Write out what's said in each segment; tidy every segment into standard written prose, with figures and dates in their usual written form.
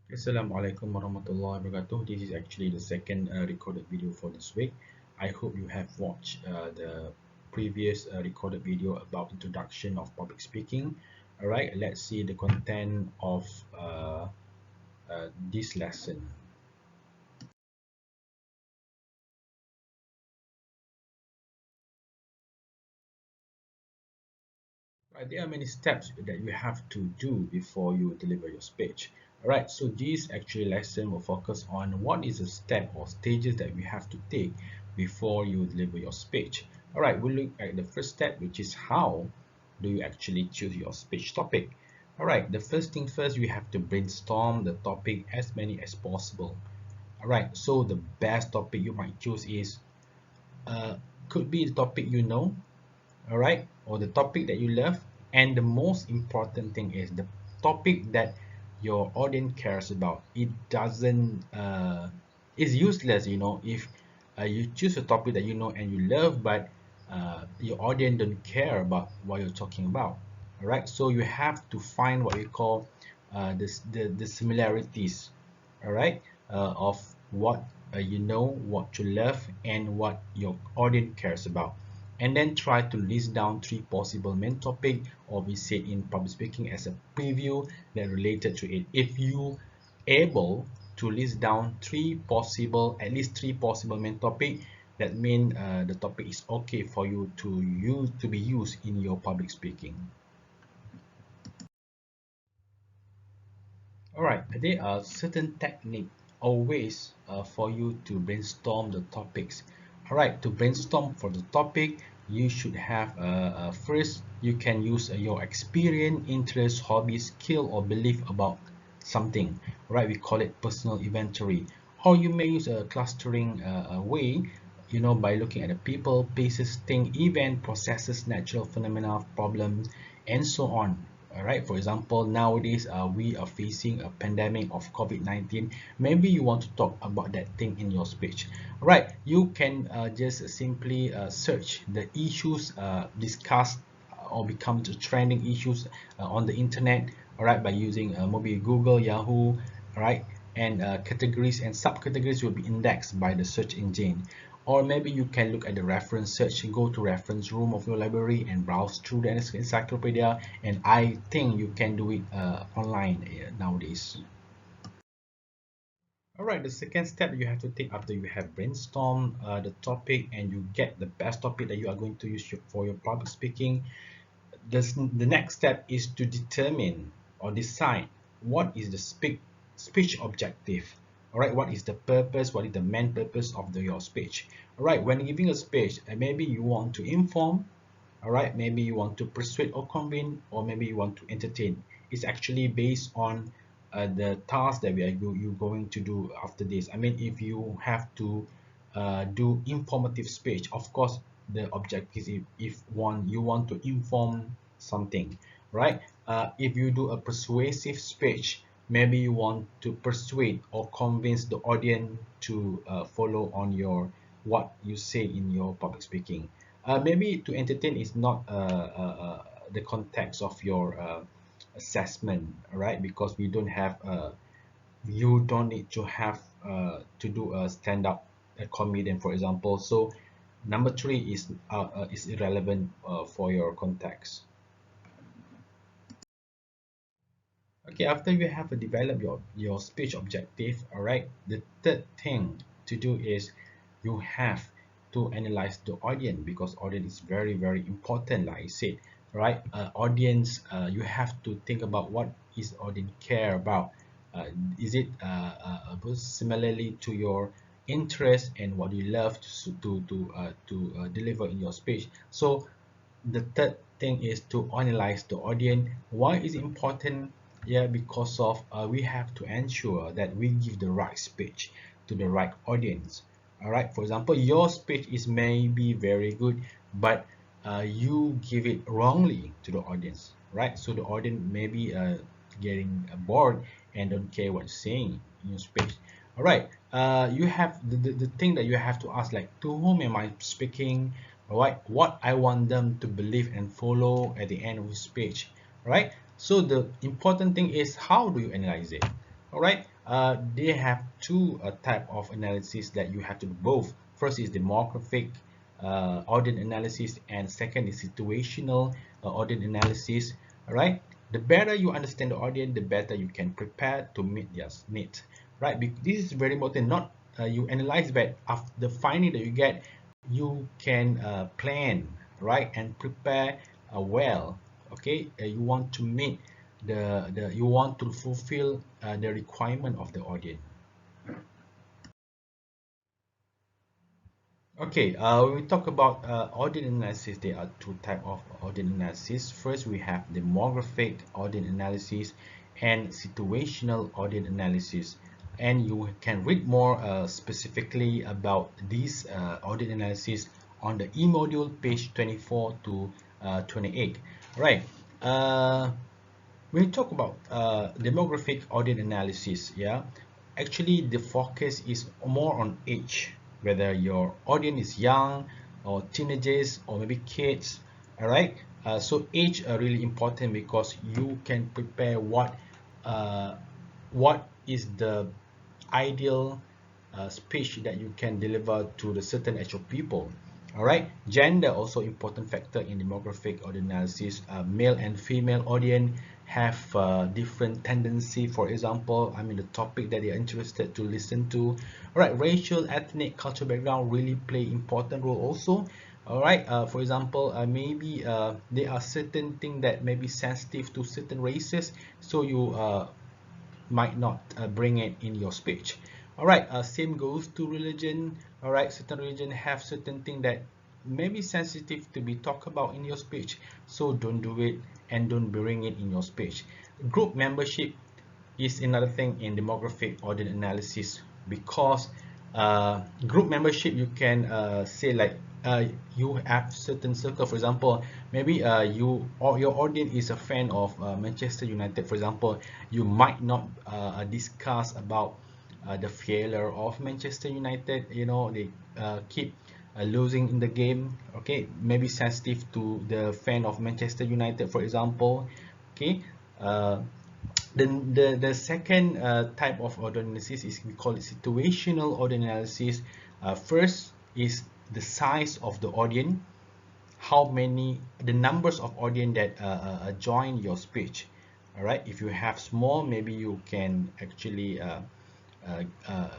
Assalamualaikum warahmatullahi wabarakatuh. This is actually the second recorded video for this week. I hope you have watched the previous recorded video about introduction of public speaking. All right, let's see the content of this lesson. Right, there are many steps that you have to do before you deliver your speech. All right, so this actually lesson will focus on what is the step or stages that we have to take before you deliver your speech. All right, we'll look at the first step, which is how do you actually choose your speech topic. All right, the first thing first, you have to brainstorm the topic as many as possible. All right, so the best topic you might choose is uh, could be the topic you know, all right, or the topic that you love, and the most important thing is the topic that your audience cares about. It doesn't it's useless, if you choose a topic that you know and you love, but your audience don't care about what you're talking about. All right, so you have to find what we call the similarities, all right, of what you know, what you love, and what your audience cares about, and then try to list down three possible main topic, or we say in public speaking as a preview that related to it. If you able to list down at least three possible main topic, that mean the topic is okay for you to be used in your public speaking. All right, there are certain technique or ways for you to brainstorm the topics. All right, to brainstorm for the topic, you should have first you can use your experience, interest, hobby, skill, or belief about something. All right, we call it personal inventory. Or you may use a clustering way, by looking at the people, places, thing, event, processes, natural phenomena, problems, and so on. All right, for example, nowadays we are facing a pandemic of COVID-19. Maybe you want to talk about that thing in your speech. All right, you can just simply search the issues discussed or become the trending issues on the internet. All right, by using maybe Google, Yahoo. All right, and categories and subcategories will be indexed by the search engine. Or maybe you can look at the reference search, go to reference room of your library and browse through the encyclopedia, and I think you can do it online nowadays. All right, the second step you have to take after you have brainstormed the topic and you get the best topic that you are going to use for your public speaking. The next step is to determine or decide what is the speech objective. All right, what is the purpose, what is the main purpose of your speech. All right, when giving a speech, maybe you want to inform, all right, maybe you want to persuade or convince, or maybe you want to entertain. It's actually based on the task that you're going to do after this. I mean, if you have to do informative speech, of course the objective is if one you want to inform something, right? If you do a persuasive speech, maybe you want to persuade or convince the audience to follow on your what you say in your public speaking. Maybe to entertain is not the context of your assessment, right? Because we don't have you don't need to have to do a stand-up comedian, for example. So number three is irrelevant for your context. Okay, after you have developed your speech objective, all right, the third thing to do is you have to analyze the audience, because audience is very, very important, like I said, right? Audience, you have to think about what is audience care about. Is it similarly to your interest and what you love to deliver in your speech? So the third thing is to analyze the audience. Why is it important? Yeah, because of we have to ensure that we give the right speech to the right audience. All right, for example, your speech is maybe very good, but you give it wrongly to the audience, right? So the audience may be getting bored and don't care what you're saying in your speech. All right, you have the thing that you have to ask, like, to whom am I speaking? All right, what I want them to believe and follow at the end of the speech, right? So the important thing is how do you analyze it. All right, they have two type of analysis that you have to do both. First is demographic audience analysis, and second is situational audience analysis. All right. The better you understand the audience, the better you can prepare to meet their needs. Right. This is very important. Not you analyze, but after the finding that you get, you can plan, right, and prepare well. Okay. You want to meet you want to fulfill the requirement of the audience. Okay, when we talk about audience analysis, there are two types of audience analysis. First, we have demographic audience analysis and situational audience analysis. And you can read more specifically about these audience analysis on the e-module page 24 to 28. Right. Uh, when we talk about demographic audience analysis, yeah, actually the focus is more on age, whether your audience is young or teenagers or maybe kids. All right. So age are really important because you can prepare what is the ideal speech that you can deliver to the certain age of people. All right. Gender also important factor in demographic audience analysis. Male and female audience have different tendency. For example, I mean the topic that they're interested to listen to. All right. Racial, ethnic, cultural background really play important role also. All right. For example, maybe there are certain things that may be sensitive to certain races, so you might not bring it in your speech. All right, same goes to religion. All right, certain religion have certain thing that may be sensitive to be talked about in your speech, so don't do it and don't bring it in your speech. Group membership is another thing in demographic audience analysis, because group membership, you can say like you have certain circle. For example, maybe you or your audience is a fan of Manchester United. For example, you might not discuss about the failure of Manchester United. You know, they keep losing in the game. Okay, maybe sensitive to the fan of Manchester United, for example. Okay. The second type of audience analysis is, we call it situational audience analysis. First is the size of the audience, how many, the numbers of audience that join your speech. All right, if you have small, maybe you can actually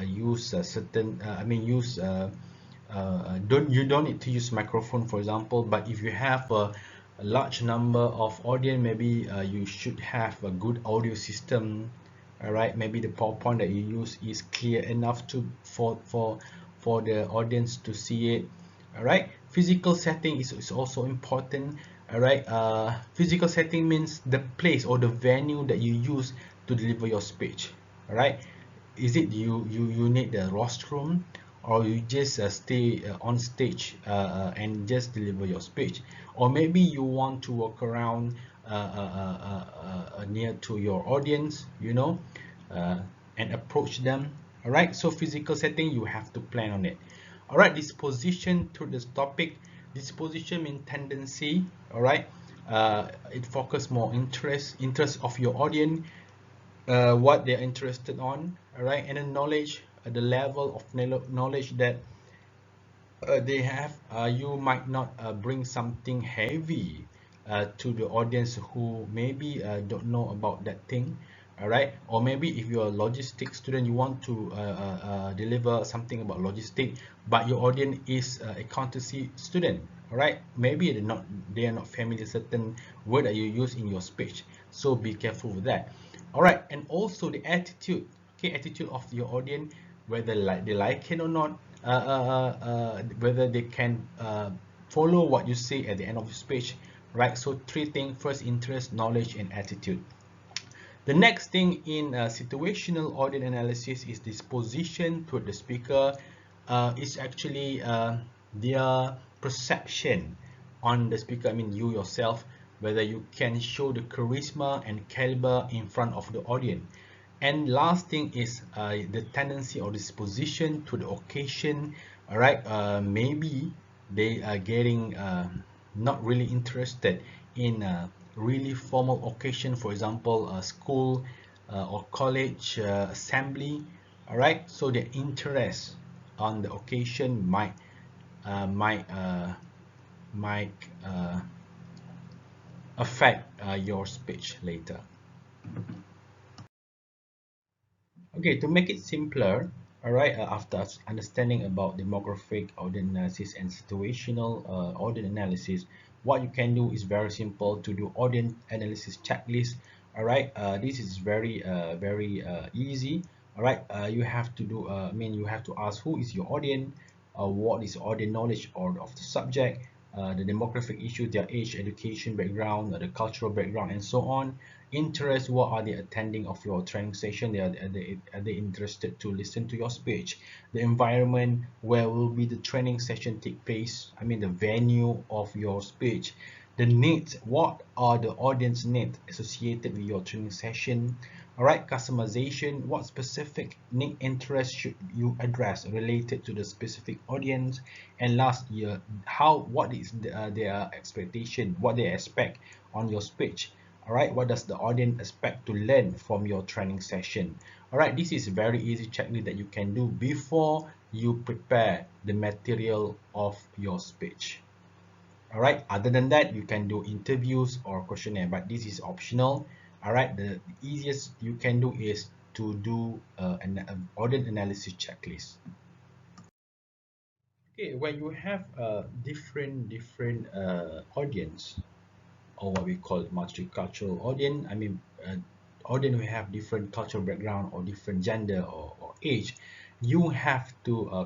use a certain use you don't need to use microphone, for example. But if you have a large number of audience, maybe you should have a good audio system. All right, maybe the PowerPoint that you use is clear enough to for the audience to see it. All right, physical setting is also important. All right, physical setting means the place or the venue that you use to deliver your speech. All right, is it you need the rostrum, or you just stay on stage and just deliver your speech, or maybe you want to walk around near to your audience, you know, and approach them. All right, so physical setting, you have to plan on it. All right, disposition to this topic. Disposition means tendency. All right, it focus more interest of your audience, what they're interested on. All right, and then knowledge, the level of knowledge that they have. You might not bring something heavy to the audience who maybe don't know about that thing. All right, or maybe if you're a logistics student, you want to deliver something about logistics, but your audience is accountancy student. All right, maybe they are not familiar certain word that you use in your speech, so be careful with that. All right, and also the attitude. Okay, attitude of your audience, whether they like it or not, whether they can follow what you say at the end of your speech. Right, so three things: first, interest, knowledge, and attitude. The next thing in situational audience analysis is disposition toward the speaker. Is actually their perception on the speaker. I mean, you yourself, whether you can show the charisma and caliber in front of the audience. And last thing is the tendency or disposition to the occasion. All right, maybe they are getting not really interested in really formal occasion, for example, school or college assembly. All right, so the interest on the occasion uh, might uh, might affect your speech later. Okay, to make it simpler, all right, after understanding about demographic audit analysis and situational audit analysis, what you can do is very simple to do audit analysis checklist. All right, this is very easy. All right, you have to do, you have to ask who is your audience, what is audit knowledge or of the subject, the demographic issue, their age, education background, the cultural background, and so on. Interest, what are they attending of your training session? Are they interested to listen to your speech? The environment, where will be the training session take place? The venue of your speech. The needs, what are the audience needs associated with your training session? All right, customization, what specific need interest should you address related to the specific audience? And last year, what is their expectation, what they expect on your speech? All right, what does the audience expect to learn from your training session? All right, this is very easy checklist that you can do before you prepare the material of your speech. All right, other than that, you can do interviews or questionnaire, but this is optional. All right, the easiest you can do is to do an audit analysis checklist. Okay, when you have a different audience, or what we call multicultural audience, audience who have different cultural background or different gender or age, you have to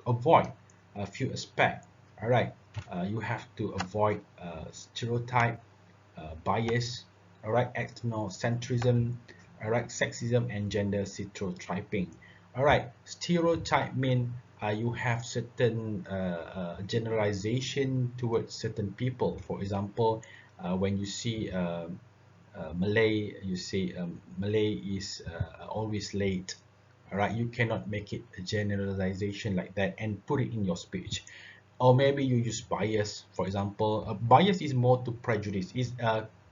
avoid a few aspects. All right, you have to avoid stereotype, bias, all right, ethnocentrism, all right, sexism and gender stereotyping. All right, stereotype mean you have certain generalization towards certain people. For example, when you see Malay, you say Malay is always late. All right, you cannot make it a generalization like that and put it in your speech. Or maybe you use bias. For example, bias is more to prejudice. It's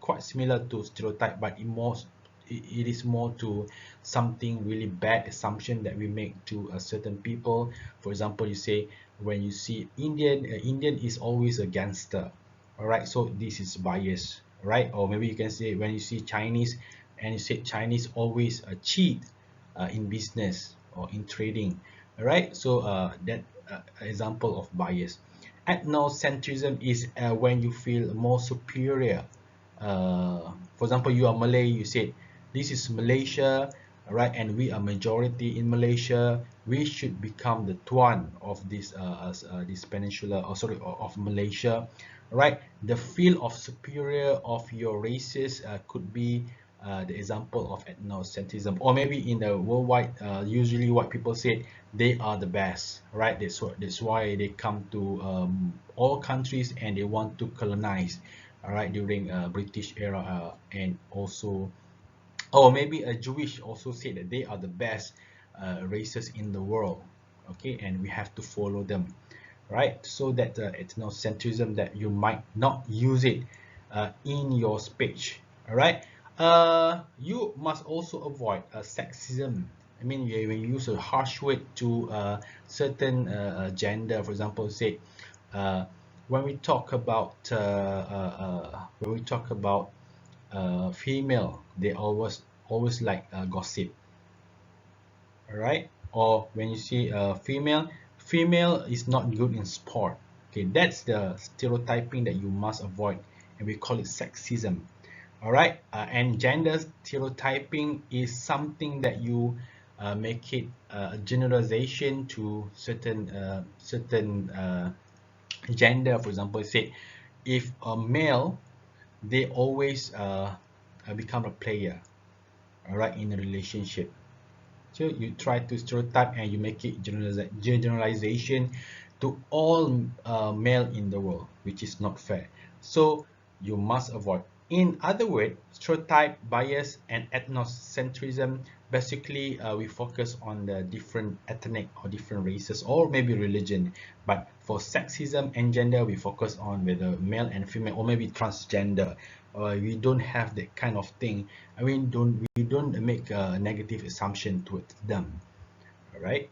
quite similar to stereotype, but it is more to something really bad assumption that we make to a certain people. For example, you say when you see Indian is always a gangster. All right, so this is bias, right? Or maybe you can say when you see Chinese and you say Chinese always cheat in business or in trading. All right, so that example of bias. Ethnocentrism is when you feel more superior. For example, you are Malay, you said this is Malaysia, right? And we are majority in Malaysia. We should become the tuan of this peninsula, or sorry, of Malaysia, right? The feel of superior of your races could be the example of ethnocentrism. Or maybe in the worldwide, usually what people say, they are the best, right? That's why they come to all countries and they want to colonize, all right, during British era, and also, or maybe a Jewish also say that they are the best races in the world, okay, and we have to follow them, right? So that ethnocentrism, that you might not use it in your speech. All right, you must also avoid sexism. When you use a harsh word to certain gender, for example, say uh, when we talk about female, they always like gossip. All right, or when you see female is not good in sport. Okay, that's the stereotyping that you must avoid, and we call it sexism. All right, and gender stereotyping is something that you make it a generalization to certain gender. For example, say if a male, they always become a player, all right, in a relationship. So you try to stereotype and you make it generalization to all male in the world, which is not fair. So you must avoid. In other words, stereotype, bias, and ethnocentrism, basically we focus on the different ethnic or different races or maybe religion. But for sexism and gender, we focus on whether male and female or maybe transgender. We don't have that kind of thing. I mean, we don't make a negative assumption towards them. All right.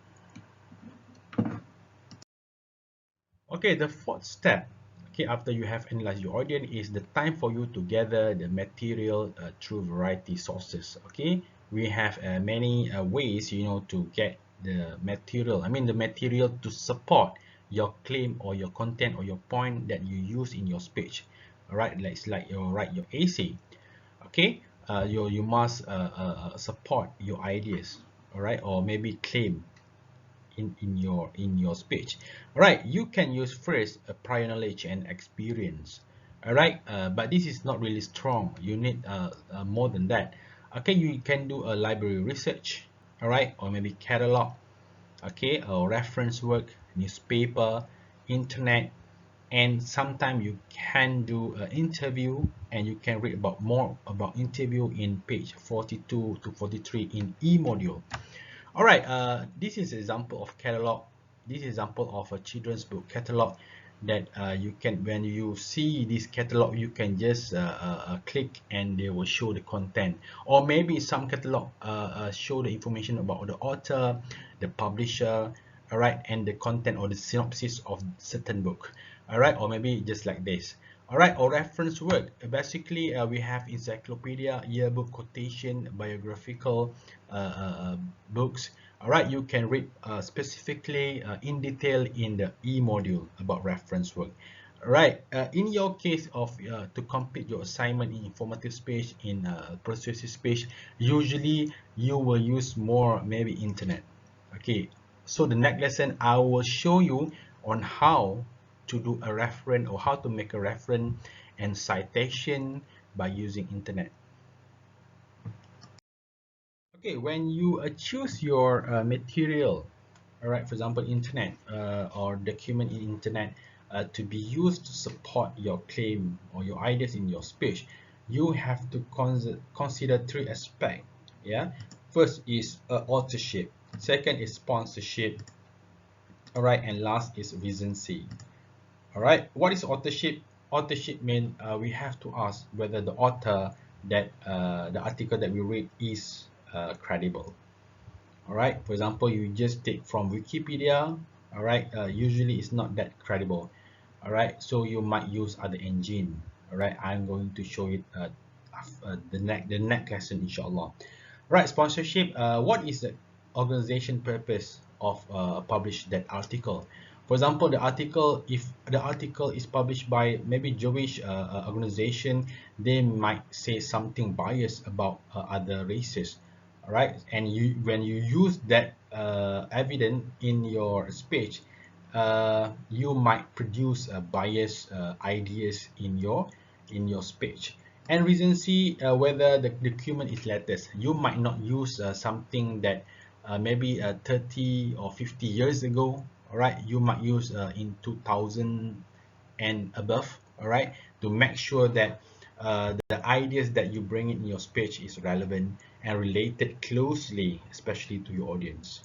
Okay, the fourth step, okay, after you have analyzed your audience, is the time for you to gather the material through variety sources. Okay, we have many ways, to get the material. I mean, the material to support your claim or your content or your point that you use in your speech. All right, like you write your essay. Okay, you must support your ideas. All right, or maybe claim in your speech. All right, you can use first a prior knowledge and experience. All right, but this is not really strong. You need more than that. Okay, you can do a library research. All right, or maybe catalog. Okay, or reference work, newspaper, internet, and sometimes you can do an interview, and you can read about more about interview in page 42 to 43 in e-module. All right, this is an example of catalog. This is example of a children's book catalog that you can, when you see this catalog, you can just click and they will show the content. Or maybe some catalog show the information about the author, the publisher, all right, and the content or the synopsis of certain book. All right, or maybe just like this. All right, or reference work. Basically, we have encyclopedia, yearbook, quotation, biographical books. All right, you can read specifically in detail in the e-module about reference work. All right, in your case of to complete your assignment in informative speech, in persuasive speech, usually you will use more maybe internet. Okay, so the next lesson I will show you on how to do a reference or how to make a reference and citation by using internet. Okay, when you choose your material, all right, for example, internet or document in internet to be used to support your claim or your ideas in your speech, you have to consider three aspects. Yeah, first is authorship, second is sponsorship, all right, and last is recency. All right, what is authorship? Authorship means we have to ask whether the author that the article that we read is credible. All right, for example, you just take from Wikipedia. All right, usually it's not that credible. All right, so you might use other engine. All right, I'm going to show it the next lesson, inshallah. Right, sponsorship. What is the organization purpose of publish that article? For example, the article, if the article is published by maybe Jewish organization, they might say something biased about other races. All right, and when you use that evidence in your speech, you might produce biased ideas in your speech. And recency, whether the document is latest, you might not use something that maybe 30 or 50 years ago. All right, you might use in 2000 and above. All right, to make sure that the ideas that you bring in your speech is relevant and related closely, especially to your audience.